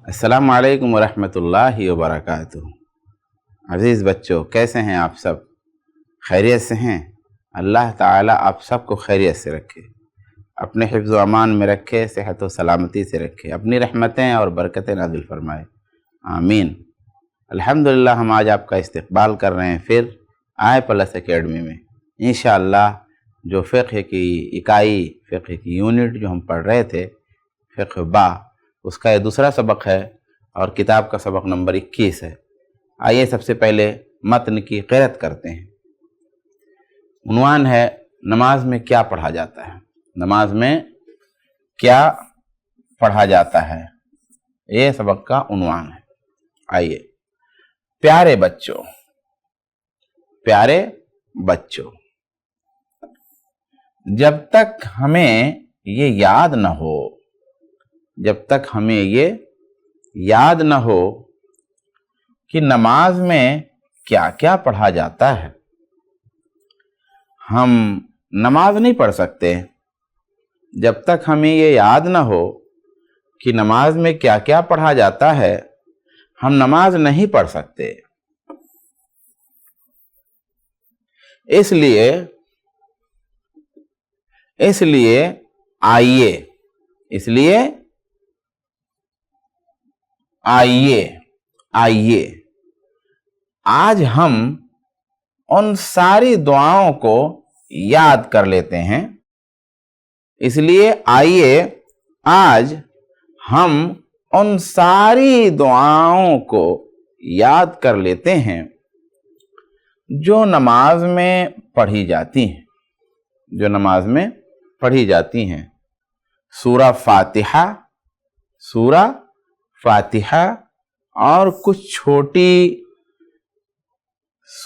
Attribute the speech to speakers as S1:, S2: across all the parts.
S1: السلام علیکم ورحمۃ اللہ وبرکاتہ۔ عزیز بچوں، کیسے ہیں آپ سب؟ خیریت سے ہیں؟ اللہ تعالیٰ آپ سب کو خیریت سے رکھے، اپنے حفظ و امان میں رکھے، صحت و سلامتی سے رکھے، اپنی رحمتیں اور برکتیں نازل فرمائے، آمین۔ الحمدللہ ہم آج آپ کا استقبال کر رہے ہیں پھر آئی پلس اکیڈمی میں انشاءاللہ۔ جو فقہ کی اکائی، فقہ کی یونٹ جو ہم پڑھ رہے تھے، فقہ با، اس کا یہ دوسرا سبق ہے اور کتاب کا سبق نمبر 21 ہے۔ آئیے سب سے پہلے متن کی قرأت کرتے ہیں۔ عنوان ہے نماز میں کیا پڑھا جاتا ہے؟ نماز میں کیا پڑھا جاتا ہے، یہ سبق کا عنوان ہے۔ آئیے، پیارے بچوں، پیارے بچوں، جب تک ہمیں یہ یاد نہ ہو، جب تک ہمیں یہ یاد نہ ہو کہ نماز میں کیا کیا پڑھا جاتا ہے، ہم نماز نہیں پڑھ سکتے۔ جب تک ہمیں یہ یاد نہ ہو کہ نماز میں کیا کیا پڑھا جاتا ہے، ہم نماز نہیں پڑھ سکتے۔ اس لیے آئیے آج ہم ان ساری دعاؤں کو یاد کر لیتے ہیں۔ اس لیے آئیے آج ہم ان ساری دعاؤں کو یاد کر لیتے ہیں جو نماز میں پڑھی جاتی ہیں، جو نماز میں پڑھی جاتی ہیں۔ سورہ فاتحہ اور کچھ چھوٹی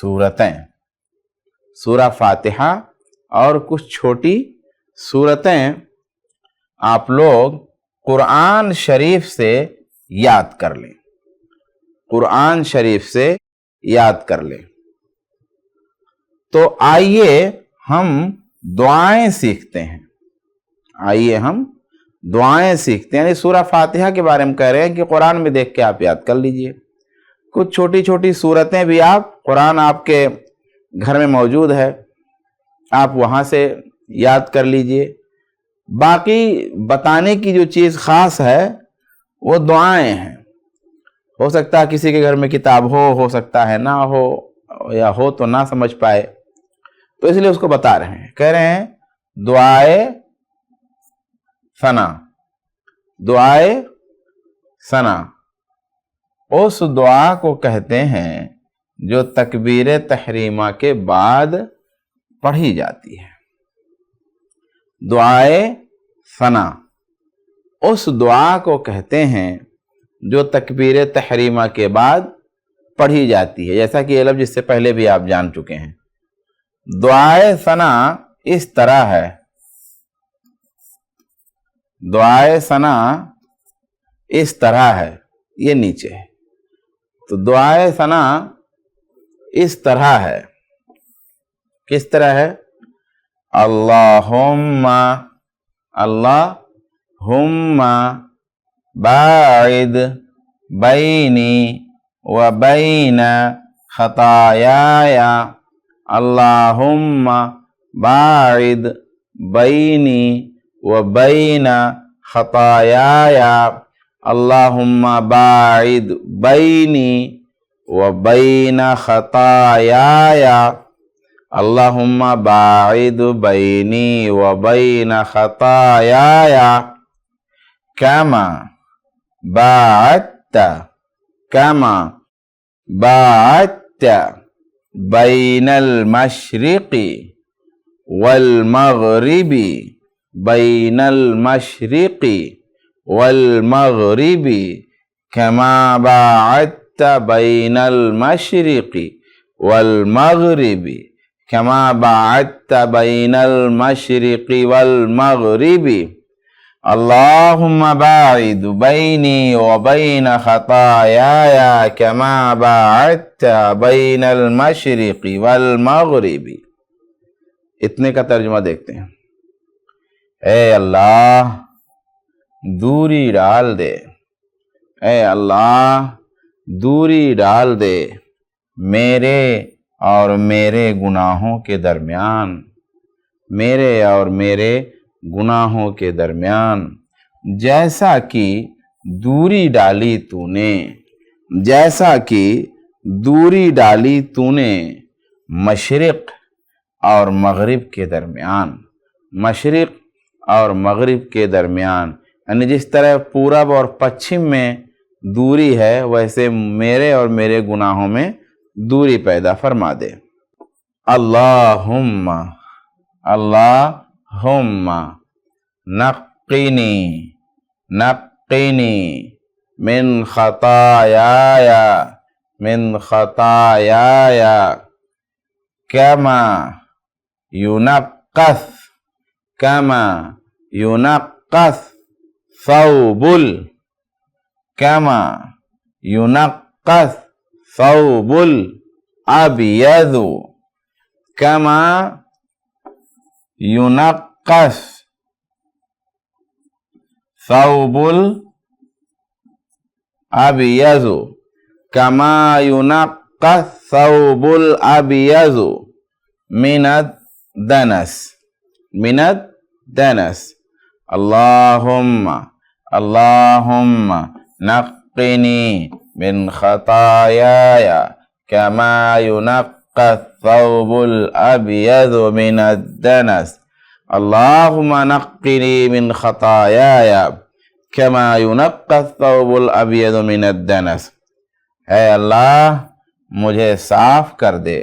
S1: سورتیں، سورہ فاتحہ اور کچھ چھوٹی سورتیں آپ لوگ قرآن شریف سے یاد کر لیں، قرآن شریف سے یاد کر لیں۔ تو آئیے ہم دعائیں سیکھتے ہیں، آئیے ہم دعائیں سیکھتے ہیں۔ یعنی سورہ فاتحہ کے بارے میں کہہ رہے ہیں کہ قرآن میں دیکھ کے آپ یاد کر لیجئے۔ کچھ چھوٹی چھوٹی سورتیں بھی قرآن آپ کے گھر میں موجود ہے، آپ وہاں سے یاد کر لیجئے۔ باقی بتانے کی جو چیز خاص ہے وہ دعائیں ہیں۔ ہو سکتا ہے کسی کے گھر میں کتاب ہو سکتا ہے نہ ہو، یا ہو تو نہ سمجھ پائے، تو اس لیے اس کو بتا رہے ہیں۔ کہہ رہے ہیں دعائے ثنا اس دعا کو کہتے ہیں جو تکبیر تحریمہ کے بعد پڑھی جاتی ہے۔ دعائے ثنا اس دعا کو کہتے ہیں جو تکبیر تحریمہ کے بعد پڑھی جاتی ہے، جیسا کہ یہ لفظ جس سے پہلے بھی آپ جان چکے ہیں۔ دعائے ثنا اس طرح ہے، دعائے ثنا اس طرح ہے، یہ نیچے ہے۔ تو دعائے ثنا اس طرح ہے، کس طرح ہے؟ اللہم باعد بینی و بین خطایای، اللہم باعد بینی و بین خطایای، اللہم باعد بینی و بین خطایای، اللہم باعد بینی و بین خطایای کما باعدت بین المشرق والمغرب، بین المشرق والمغرب کما باعدت بین المشرق والمغرب، کما باعدت بین المشرق والمغرب، اللہم باعد بینی و بین خطایای کما باعدت بین المشرق والمغرب۔ اتنے کا ترجمہ دیکھتے ہیں۔ اے اللہ دوری ڈال دے، اے اللہ دوری ڈال دے میرے اور میرے گناہوں کے درمیان، میرے اور میرے گناہوں کے درمیان، جیسا کہ دوری ڈالی تو نے، جیسا کہ دوری ڈالی تو نے مشرق اور مغرب کے درمیان، مشرق اور مغرب کے درمیان، یعنی جس طرح پورب اور پچھم میں دوری ہے ویسے میرے اور میرے گناہوں میں دوری پیدا فرما دے۔ اللہم اللہم نقنی نقنی من خطایایا من خطایایا کما ینقص کما ینقص ثوب کما ینقص ثوب الابیض کما ینقص ثوب الابیض کما ینقص ثوب الابیض من الدنس من الدنس۔ اللہم اللہم نقنی من خطایایا کما ینقى الثوب الابیض من الدنس۔ اللہم نقنی من خطایایا کما ینقى الثوب الابیض من الدنس۔ اے اللہ مجھے صاف کر دے،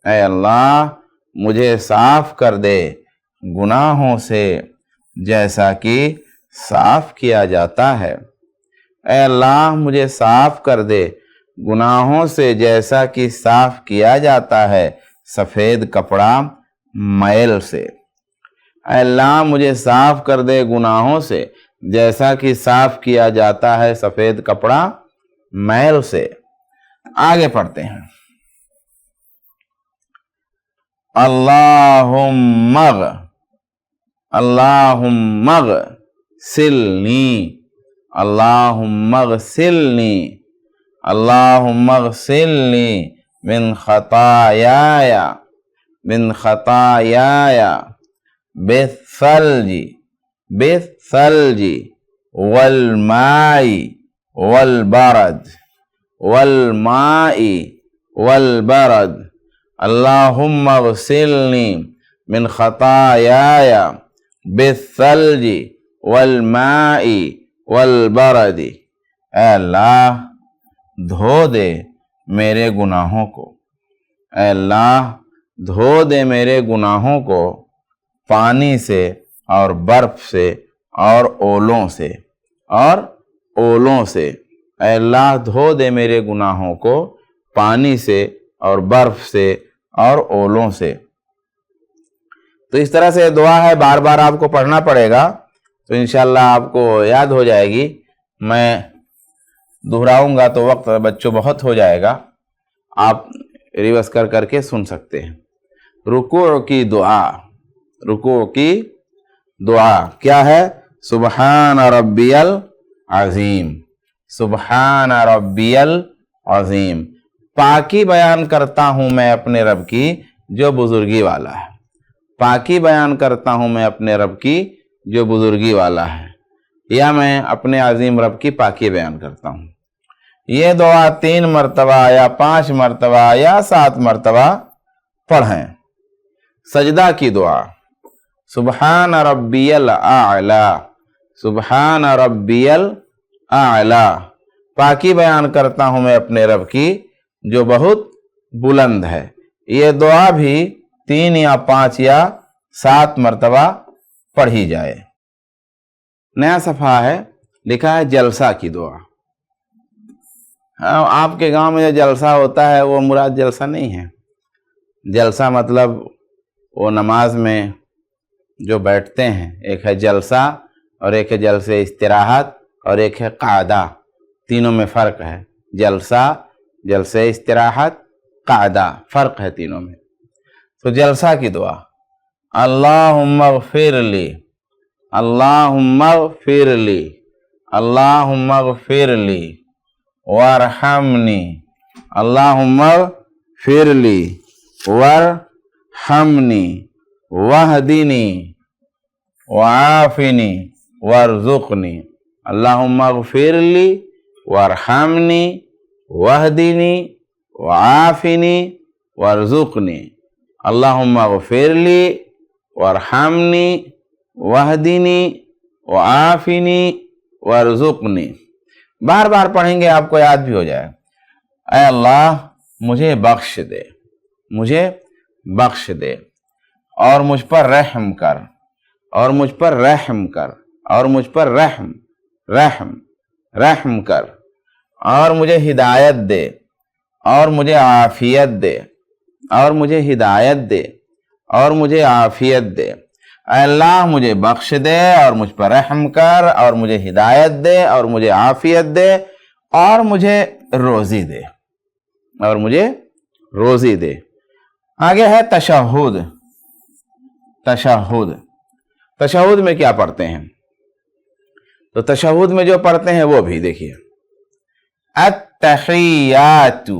S1: اے اللہ مجھے صاف کر دے گناہوں سے جیسا کہ صاف کیا جاتا ہے، اے اللہ مجھے صاف کر دے گناہوں سے جیسا کہ صاف کیا جاتا ہے سفید کپڑا میل سے، اے اللہ مجھے صاف کر دے گناہوں سے جیسا کہ صاف کیا جاتا ہے سفید کپڑا میل سے۔ آگے پڑھتے ہیں۔ اللہم اللہم اغسلنی اللہم اغسلنی اللہم اغسلنی من خطایایا من خطایایا بالثلج بالثلج والماء والبرد والماء والبرد۔ اللہم اغسلنی من خطایایا بالثلج والماء والبرد۔ اے اللہ دھو دے میرے گناہوں کو، اے اللہ دھو دے میرے گناہوں کو پانی سے اور برف سے اور اولوں سے اور اولوں سے۔ اے اللہ دھو دے میرے گناہوں کو پانی سے اور برف سے اور اولوں سے۔ تو اس طرح سے دعا ہے، بار بار آپ کو پڑھنا پڑے گا تو انشاءاللہ آپ کو یاد ہو جائے گی۔ میں دہراؤں گا تو وقت بچوں بہت ہو جائے گا، آپ ریورس کر کر کے سن سکتے ہیں۔ رکوع کی دعا، رکوع کی دعا کیا ہے؟ سبحان ربی العظیم، سبحان ربی العظیم۔ پاکی بیان کرتا ہوں میں اپنے رب کی جو بزرگی والا ہے، پاکی بیان کرتا ہوں میں اپنے رب کی جو بزرگی والا ہے، یا میں اپنے عظیم رب کی پاکی بیان کرتا ہوں۔ یہ دعا 3 مرتبہ یا 5 مرتبہ یا 7 مرتبہ پڑھیں۔ سجدہ کی دعا، سبحان ربی الاعلی، سبحان ربی الاعلی۔ پاکی بیان کرتا ہوں میں اپنے رب کی جو بہت بلند ہے۔ یہ دعا بھی 3 یا 5 یا 7 مرتبہ پڑھی جائے۔ نیا صفحہ ہے، لکھا ہے جلسہ کی دعا۔ آپ کے گاؤں میں جو جلسہ ہوتا ہے وہ مراد جلسہ نہیں ہے۔ جلسہ مطلب وہ نماز میں جو بیٹھتے ہیں، ایک ہے جلسہ اور ایک ہے جلسہ استراحت اور ایک ہے قعدہ، تینوں میں فرق ہے۔ جلسہ، جلسہ استراحت، قعدہ، فرق ہے تینوں میں۔ تو جلسہ کی دعا، اللہم اغفر لی، اللہم اغفر لی، اللہم اغفر لی وارحمنی، اللہم اغفر لی وارحمنی واہدنی وعافنی وارزقنی، اللہم اغفر لی وارحمنی واہدنی وعافنی وارزقنی، اللہم اغفر لی وارحمنی واہدنی وعافنی وارزقنی۔ بار بار پڑھیں گے آپ کو یاد بھی ہو جائے۔ اے اللہ مجھے بخش دے، مجھے بخش دے، اور مجھ پر رحم کر، اور مجھ پر رحم کر، اور مجھ پر رحم کر، اور مجھے ہدایت دے، اور مجھے عافیت دے، اور مجھے ہدایت دے، اور مجھے عافیت دے۔ اے اللہ مجھے بخش دے اور مجھ پر رحم کر، اور مجھے ہدایت دے، اور مجھے عافیت دے، اور مجھے روزی دے، اور مجھے روزی دے۔ آگے ہے تشہد۔ تشہد، تشہد میں کیا پڑھتے ہیں؟ تو تشہد میں جو پڑھتے ہیں وہ بھی دیکھیے، التحیات،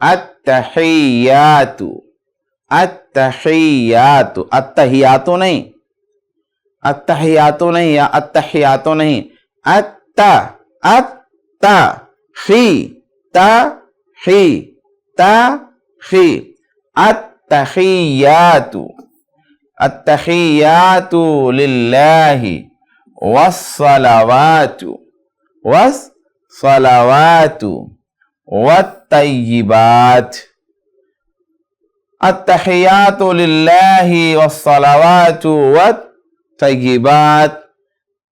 S1: التحیات، التحیات، التحیات نہیں، التحیات نہیں یا التحیات نہیں، التحیات، التحیات للہ والصلوات والصلوات والطیبات، التحیات للہ والصلوات والطیبات،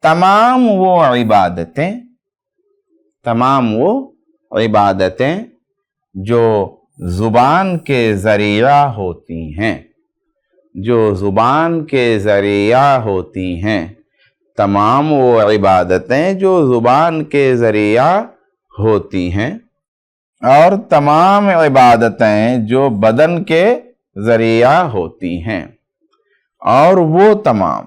S1: تمام وہ عبادتیں، تمام وہ عبادتیں جو زبان کے ذریعہ ہوتی ہیں، جو زبان کے ذریعہ ہوتی ہیں، تمام وہ عبادتیں جو زبان کے ذریعہ ہوتی ہیں، اور تمام عبادتیں جو بدن کے ذریعہ ہوتی ہیں، اور وہ تمام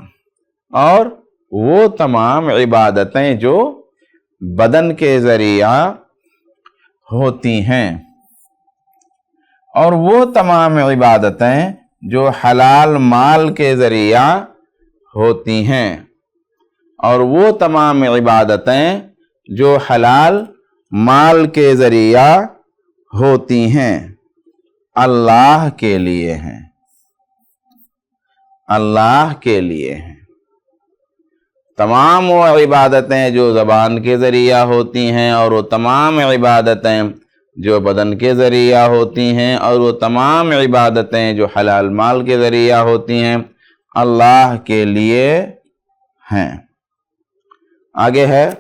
S1: عبادتیں جو بدن کے ذریعہ ہوتی ہیں، اور وہ تمام عبادتیں جو حلال مال کے ذریعہ ہوتی ہیں، اور وہ تمام عبادتیں جو حلال مال کے ذریعہ ہوتی ہیں، اللہ کے لیے ہیں، اللہ کے لیے ہیں۔ تمام وہ عبادتیں جو زبان کے ذریعہ ہوتی ہیں، اور وہ تمام عبادتیں جو بدن کے ذریعہ ہوتی ہیں، اور وہ تمام عبادتیں جو حلال مال کے ذریعہ ہوتی ہیں، اللہ کے لیے ہیں۔ آگے ہے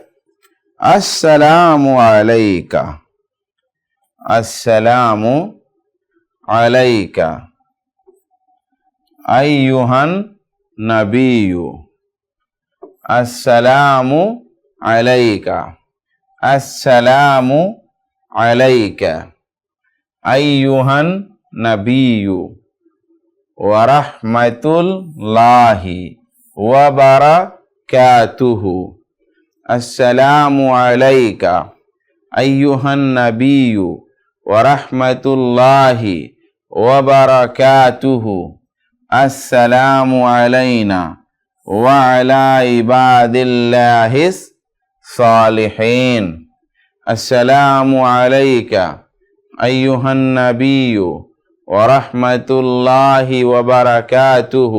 S1: السلام علیکہ، السلام علیکہ ایہا النبی، السلام علیکہ، السلام علیکہ ایہا النبی ورحمۃ اللہ وبرکاتہ، السلام علیکہ ایہا النبی ورحمۃ اللہ وبرکاتہ، السلام علینا وعلی عباد اللہ الصالحین، السلام علیکہ ایہا النبی ورحمۃ اللہ وبرکاتہ،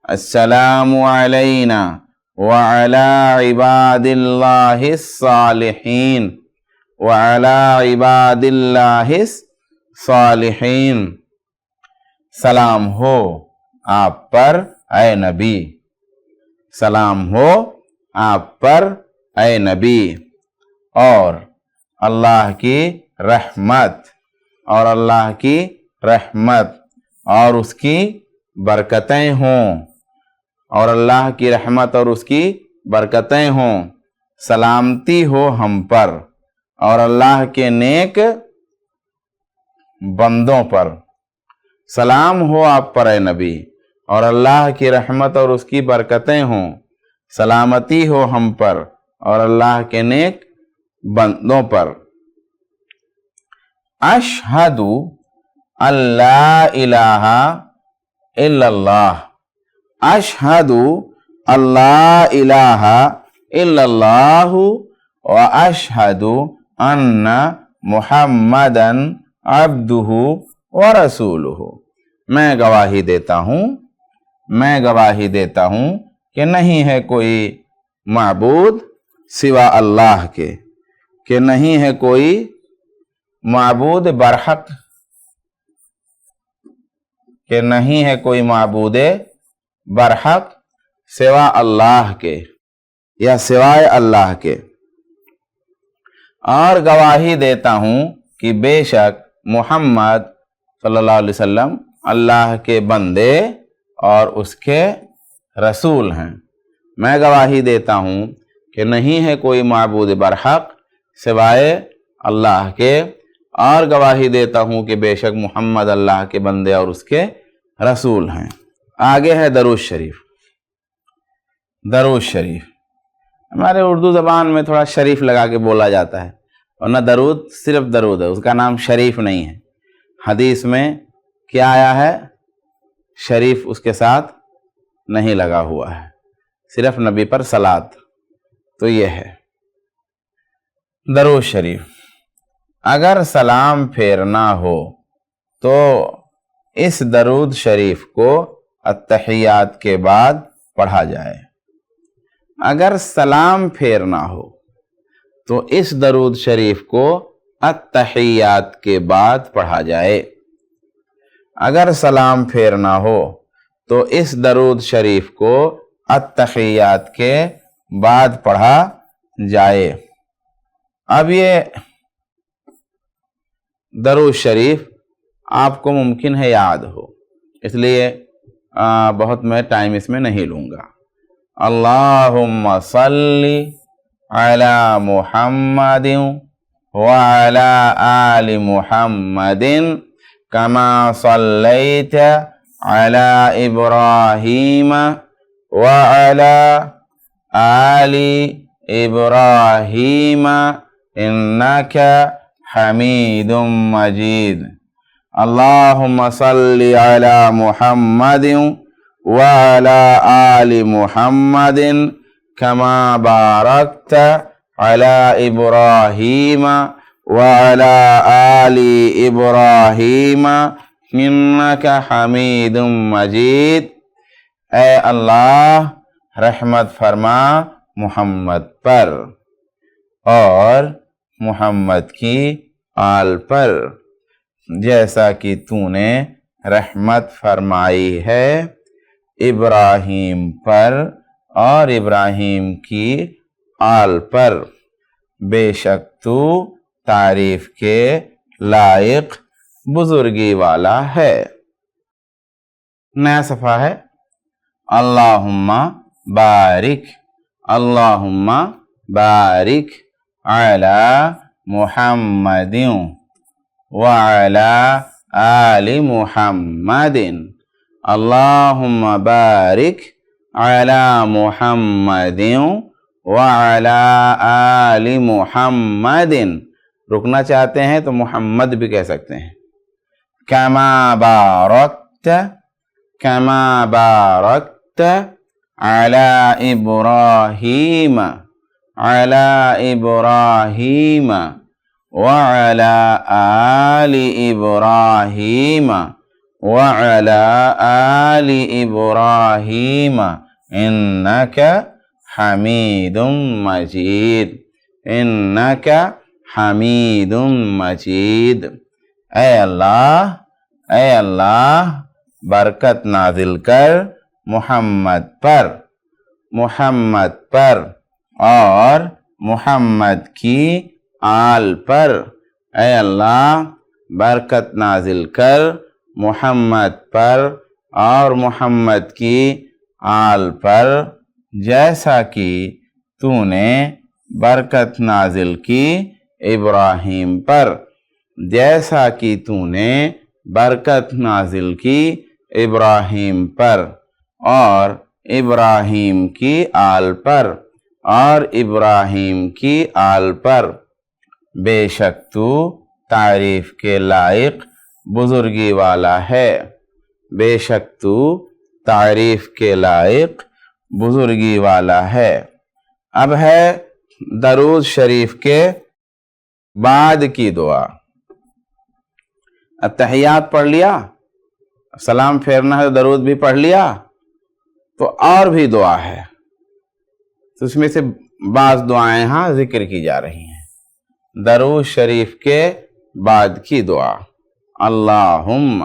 S1: السلام علینا وعلی عباد اللہ الصالحین، وعلی عباد اللہ الصالحین۔ سلام ہو آپ پر اے نبی، سلام ہو آپ پر اے نبی، اور اللہ کی رحمت، اور اللہ کی رحمت اور اس کی برکتیں ہوں، اور اللہ کی رحمت اور اس کی برکتیں ہوں، سلامتی ہو ہم پر اور اللہ کے نیک بندوں پر۔ سلام ہو آپ پر اے نبی، اور اللہ کی رحمت اور اس کی برکتیں ہوں، سلامتی ہو ہم پر اور اللہ کے نیک بندوں پر۔ اشہد اللہ الہ الا اللہ، اشہد اللہ الہ الا اللہ و اشہد ان محمدً عبدہ و رسولہ، میں گواہی دیتا ہوں کہ نہیں ہے کوئی معبود سوا اللہ کے، کہ نہیں ہے کوئی معبود برحق، کہ نہیں ہے کوئی معبود برحق سوا اللہ کے یا سوائے اللہ کے، اور گواہی دیتا ہوں کہ بے شک محمد صلی اللہ علیہ وسلم اللہ کے بندے اور اس کے رسول ہیں۔ میں گواہی دیتا ہوں کہ نہیں ہے کوئی معبود برحق سوائے اللہ کے، اور گواہی دیتا ہوں کہ بے شک محمد اللہ کے بندے اور اس کے رسول ہیں۔ آگے ہے درود شریف۔ درود شریف ہمارے اردو زبان میں تھوڑا شریف لگا کے بولا جاتا ہے، ورنہ درود صرف درود ہے، اس کا نام شریف نہیں ہے۔ حدیث میں کیا آیا ہے؟ شریف اس کے ساتھ نہیں لگا ہوا ہے، صرف نبی پر صلاۃ۔ تو یہ ہے درود شریف۔ اگر سلام پھیرنا ہو تو اس درود شریف کو التحیات کے بعد پڑھا جائے۔ اگر سلام پھیرنا ہو تو اس درود شریف کو التحیات کے بعد پڑھا جائے۔ اگر سلام پھیرنا ہو تو اس درود شریف کو التحیات کے بعد پڑھا جائے۔ اب یہ درود شریف آپ کو ممکن ہے یاد ہو، اس لیے بہت میں ٹائم اس میں نہیں لوں گا۔ اللہم صلی علی محمد وعلی آل محمد کما صلیت علی ابراہیم وعلی آل ابراہیم انک حمید مجید۔ اللہم صلی علی محمد وعلی آل محمد کما بارکت علی ابراہیم وعلی آل ابراہیم انک حمید مجید۔ اے اللہ رحمت فرما محمد پر اور محمد کی آل پر، جیسا کہ تو نے رحمت فرمائی ہے ابراہیم پر اور ابراہیم کی آل پر، بے شک تو تعریف کے لائق بزرگی والا ہے۔ نیا صفحہ ہے اللہم بارک، اللہم بارک علی محمد وعلی آل محمد، اللہم بارک علی محمد وعلی آل محمد۔ رکنا چاہتے ہیں تو محمد بھی کہہ سکتے ہیں۔ کما بارکت، کما بارکت علی ابراہیم، علی ابراہیم وعلی آل ابراہیم وعلی آل ابراہیم انک حمید مجید، انک حمید مجید۔ اے اللہ برکت نازل کر محمد پر اور محمد کی آل پر۔ اے اللہ برکت نازل کر محمد پر اور محمد کی آل پر، جیسا کہ تو نے برکت نازل کی ابراہیم پر، جیسا کہ تو نے برکت نازل کی ابراہیم پر اور ابراہیم کی آل پر۔ اور ابراہیم کی آل پر، بے شک تو تعریف کے لائق بزرگی والا ہے، بے شک تو تعریف کے لائق بزرگی والا ہے۔ اب ہے درود شریف کے بعد کی دعا۔ اتحیات پڑھ لیا، سلام پھیرنا ہے، درود بھی پڑھ لیا، تو اور بھی دعا ہے، تو اس میں سے بعض دعائیں ہاں ذکر کی جا رہی ہیں۔ درود شریف کے بعد کی دعا: اللہم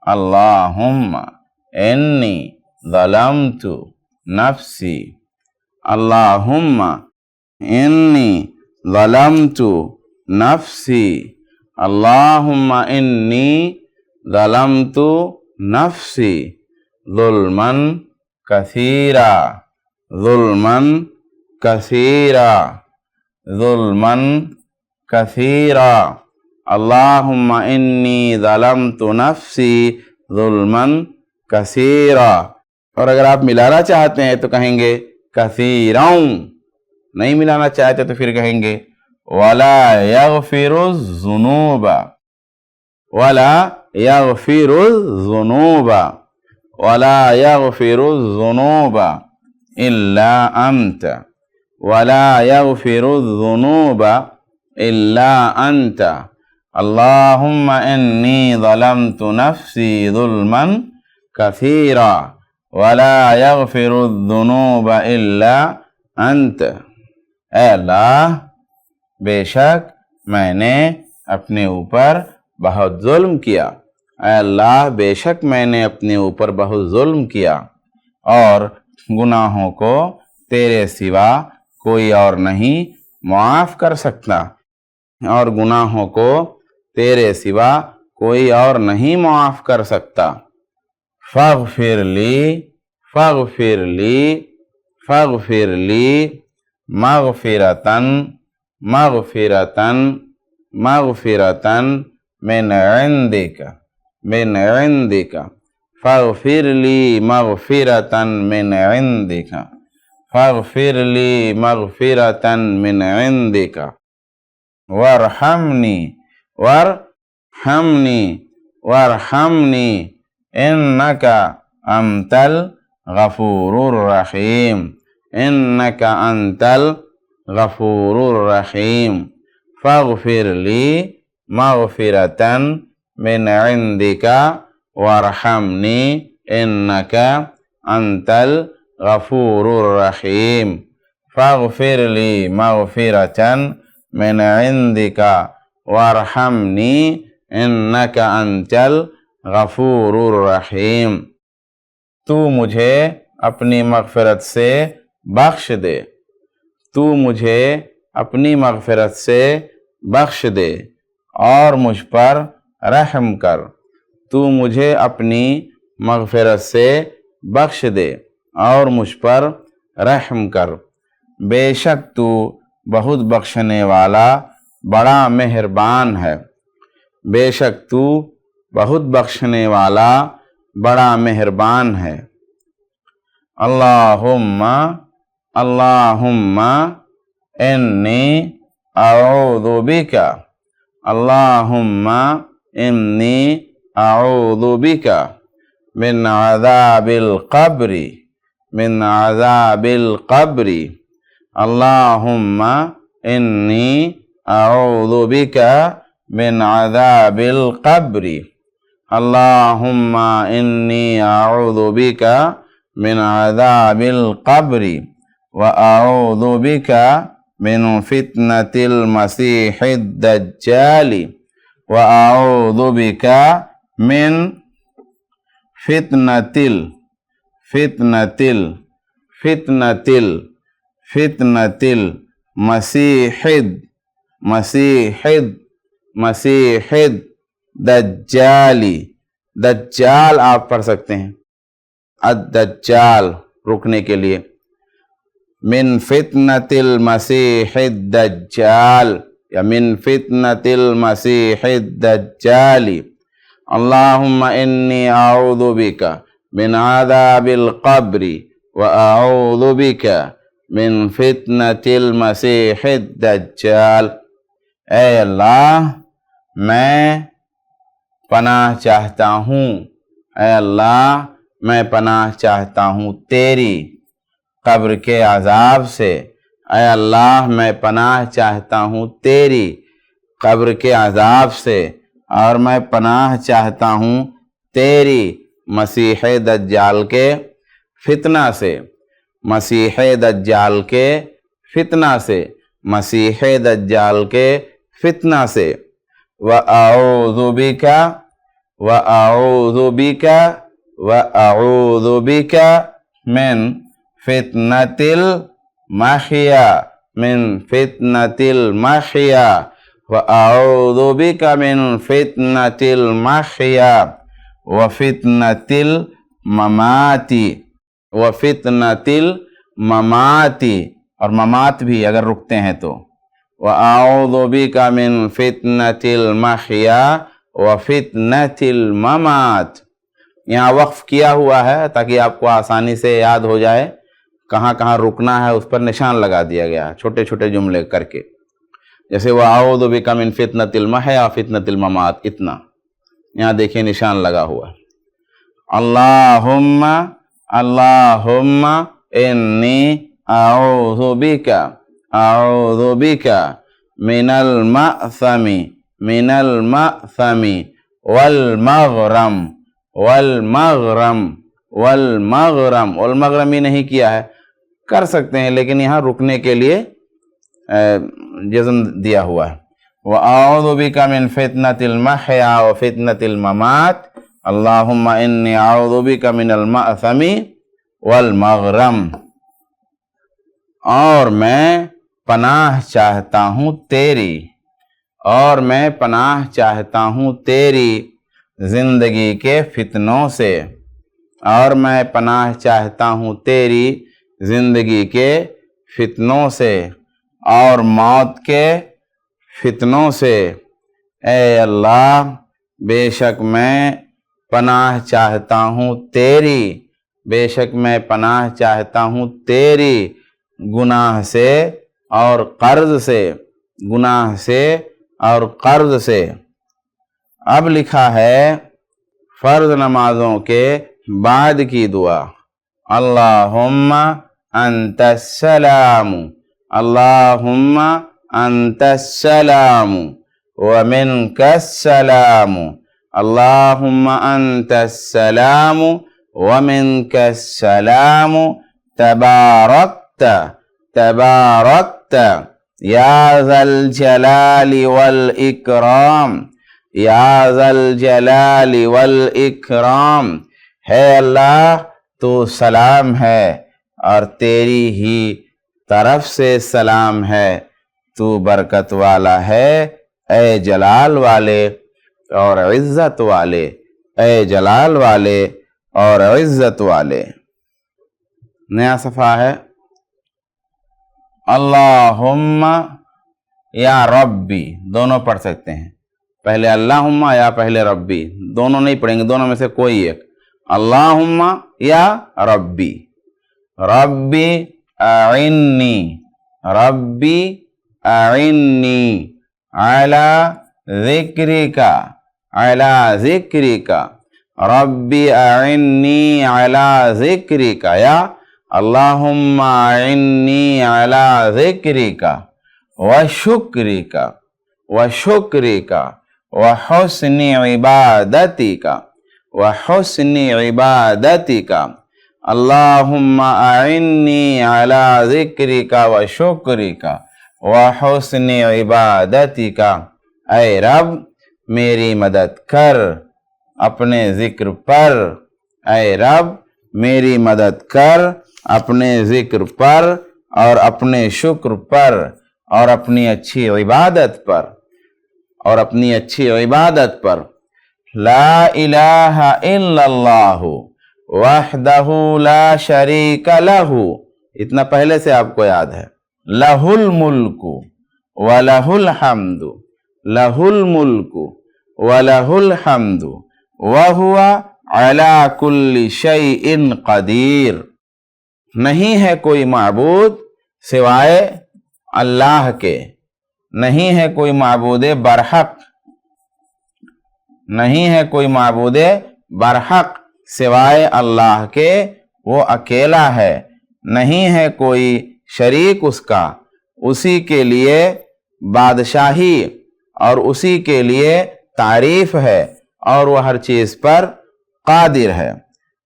S1: اللہم انی ظلمت نفسی، اللہم انی ظلمت نفسی، اللہم انی ظلمت نفسی ظلما کثیرا، ظلما کثیرا، ظلما کثیرا، اللہم انی ظلمت نفسی ظلما کثیرا۔ اور اگر آپ ملانا چاہتے ہیں تو کہیں گے کثیروں، نہیں ملانا چاہتے تو پھر کہیں گے ولا یغفر الذنوب، ولا یغفر الذنوب، ولا یغفر الذنوب الا انت، ولا یغفر الذنوب الا انت، اللہم انی ظلمت نفسی ظلما کثیرا ولا یغفر الذنوب الا انت۔ اے اللہ، بے شک میں نے اپنے اوپر بہت ظلم کیا، اے اللہ بے شک میں نے اپنے اوپر بہت ظلم کیا، اور گناہوں کو تیرے سوا کوئی اور نہیں معاف کر سکتا، اور گناہوں کو تیرے سوا کوئی اور نہیں معاف کر سکتا۔ فاغفر لی، فاغفر لی، فاغفر لی مغفرتاً، مغفرتاً، مغفرتاً من عندک، من عندک، فاغفر لی مغفرتاً من عندک، فاغفر لی مغفرتاً من عندک، وارحمنی، وارحمنی، وارحمنی انک انت الغفور الرحیم، انک انت الغفور الرحیم، فاغفر لی مغفرتاً من عندک وارحمنی انک انت الغفور الرحیم، فاغفر لی مغفرتاً من عندک وارحمنی انک انت الغفور الرحیم۔ تو مجھے اپنی مغفرت سے بخش دے، تو مجھے اپنی مغفرت سے بخش دے اور مجھ پر رحم کر، تو مجھے اپنی مغفرت سے بخش دے اور مجھ پر رحم کر، بے شک تو بہت بخشنے والا بڑا مہربان ہے، بے شک تو بہت بخشنے والا بڑا مہربان ہے۔ اللہم اللہم انی اعوذ بک، اللہم انی اعوذ بک من عذاب القبر، من عذاب القبر، اللہم انی اعوذ بک من عذاب القبر، اللہم انی اعوذ بک من عذاب القبر واعوذ بک من فتنة المسیح الدجال، واعوذ بک من فتنة المسیح الدجال، دجال آپ پڑھ سکتے ہیں، الدجال رکنے کے لیے، من فتنة المسیح الدجال یا من فتنة المسیح الدجال، اللہم انی اعوذ بک من عذاب القبر واعوذ بک من فتنة المسیح الدجال۔ اے اللہ میں پناہ چاہتا ہوں، اے اللہ میں پناہ چاہتا ہوں تیری قبر کے عذاب سے، اے اللہ میں پناہ چاہتا ہوں تیری قبر کے عذاب سے، اور میں پناہ چاہتا ہوں تیری مسیح دجال کے فتنہ سے، مسیح دجال کے فتنہ سے، مسیح دجال کے فتنہ سے۔ وَأَعُوذُ بِكَ وَأَعُوذُ بِكَ وَأَعُوذُ بِكَ مِن فِتْنَةِ الْمَحْيَا مِن فِتْنَةِ الْمَحْيَا وَأَعُوذُ بِكَ مِن فِتْنَةِ الْمَحْيَا وَفِتْنَةِ الْمَمَاتِ وَفِتْنَةِ الْمَمَاتِ، اور ممات بھی اگر رکتے ہیں تو وَأَعُوذُ بِكَ مِن فِتْنَةِ الْمَحْيَا وَفِتْنَةِ الْمَمَاتِ۔ یہاں وقف کیا ہوا ہے تاکہ آپ کو آسانی سے یاد ہو جائے، کہاں کہاں رکنا ہے اس پر نشان لگا دیا گیا ہے چھوٹے چھوٹے جملے کر کے، جیسے وَأَعُوذُ بِكَ مِن فِتْنَةِ الْمَحْيَا وَفِتْنَةِ الْمَمَاتِ، اتنا یہاں دیکھیں نشان لگا ہوا ہے۔ اللہم اللہم انی اعوذ بک من المأثم من المأثم والمغرم والمغرم والمغرم، والمغرم ہی نہیں کیا ہے، کر سکتے ہیں لیکن یہاں رکنے کے لیے جزم دیا ہوا ہے۔ وَأَعُوذُ بِكَ مِن فِتْنَةِ الْمَحْيَا وَفِتْنَةِ الْمَمَاتِ اللہم انی اعوذ بک من المأثم والمغرم، اور میں پناہ چاہتا ہوں تیری، اور میں پناہ چاہتا ہوں تیری زندگی کے فتنوں سے، اور میں پناہ چاہتا ہوں تیری زندگی کے فتنوں سے اور موت کے فتنوں سے۔ اے اللہ بے شک میں پناہ چاہتا ہوں تیری، بے شک میں پناہ چاہتا ہوں تیری گناہ سے اور قرض سے، گناہ سے اور قرض سے۔ اب لکھا ہے فرض نمازوں کے بعد کی دعا، اللہم انت السلام اللہم انت السلام ومنک السلام اللہم انت السلام ومنک السلام تبارکت تبارکت یا ذا الجلال والاکرام یا ذا الجلال والاکرام۔ ہے اللہ تو سلام ہے اور تیری ہی طرف سے سلام ہے، تو برکت والا ہے، اے جلال والے اور عزت والے، اے جلال والے اور عزت والے۔ نیا صفحہ ہے اللہم یا ربی، دونوں پڑھ سکتے ہیں، پہلے اللہم یا پہلے ربی، دونوں نہیں پڑھیں گے، دونوں میں سے کوئی ایک، اللہم یا ربی۔ ربی اعنی، ربی اعنی علی ذکرک، علی ذکرک، ربی اعنی علی ذکرک، یا اللہم اعنی علی ذکرک وشکرک وشکرک وحسن عبادتک وحسن عبادتک، اللہم اعنی علی ذکرک وشکرک وحسن عبادتک۔ اے رب میری مدد کر اپنے ذکر پر، اے رب میری مدد کر اپنے ذکر پر اور اپنے شکر پر اور اپنی اچھی عبادت پر، اور اپنی اچھی عبادت پر۔ لا الہ الا اللہ وحدہ لا شریک لہ، اتنا پہلے سے آپ کو یاد ہے، لہ الملک ولہ الحمد، لہ الملک ولہ الحمد وہو علی کل شیء قدیر۔ نہیں ہے کوئی معبود سوائے اللہ کے، نہیں ہے کوئی معبود برحق، نہیں ہے کوئی معبود برحق سوائے اللہ کے، وہ اکیلا ہے، نہیں ہے کوئی شریک اس کا، اسی کے لیے بادشاہی اور اسی کے لیے تعریف ہے، اور وہ ہر چیز پر قادر ہے۔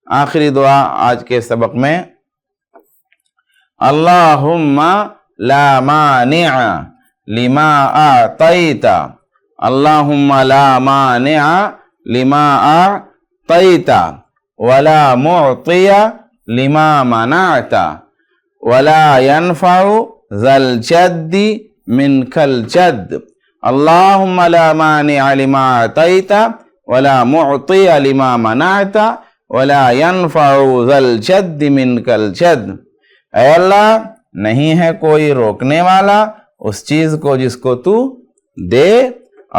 S1: آخری دعا آج کے سبق میں، اللہم لا مانع لما اعطیت، اللہم لا مانع لما اعطیت ولا معطی لما منعت ولا ينفع ذا الجد منك الجد، اللہم لا مانع لما اعطیت ولا معطی لما منعت ولا ينفع ذا الجد منك الجد۔ اے اللہ، نہیں ہے کوئی روکنے والا اس چیز کو جس کو تو دے،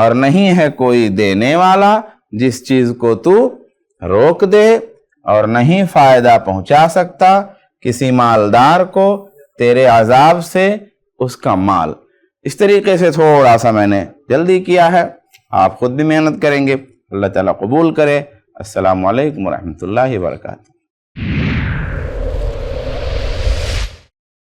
S1: اور نہیں ہے کوئی دینے والا جس چیز کو تو روک دے، اور نہیں فائدہ پہنچا سکتا کسی مالدار کو تیرے عذاب سے اس کا مال۔ اس طریقے سے تھوڑا سا میں نے جلدی کیا ہے، آپ خود بھی محنت کریں گے، اللہ تعالیٰ قبول کرے۔ السلام علیکم ورحمۃ اللہ وبرکاتہ۔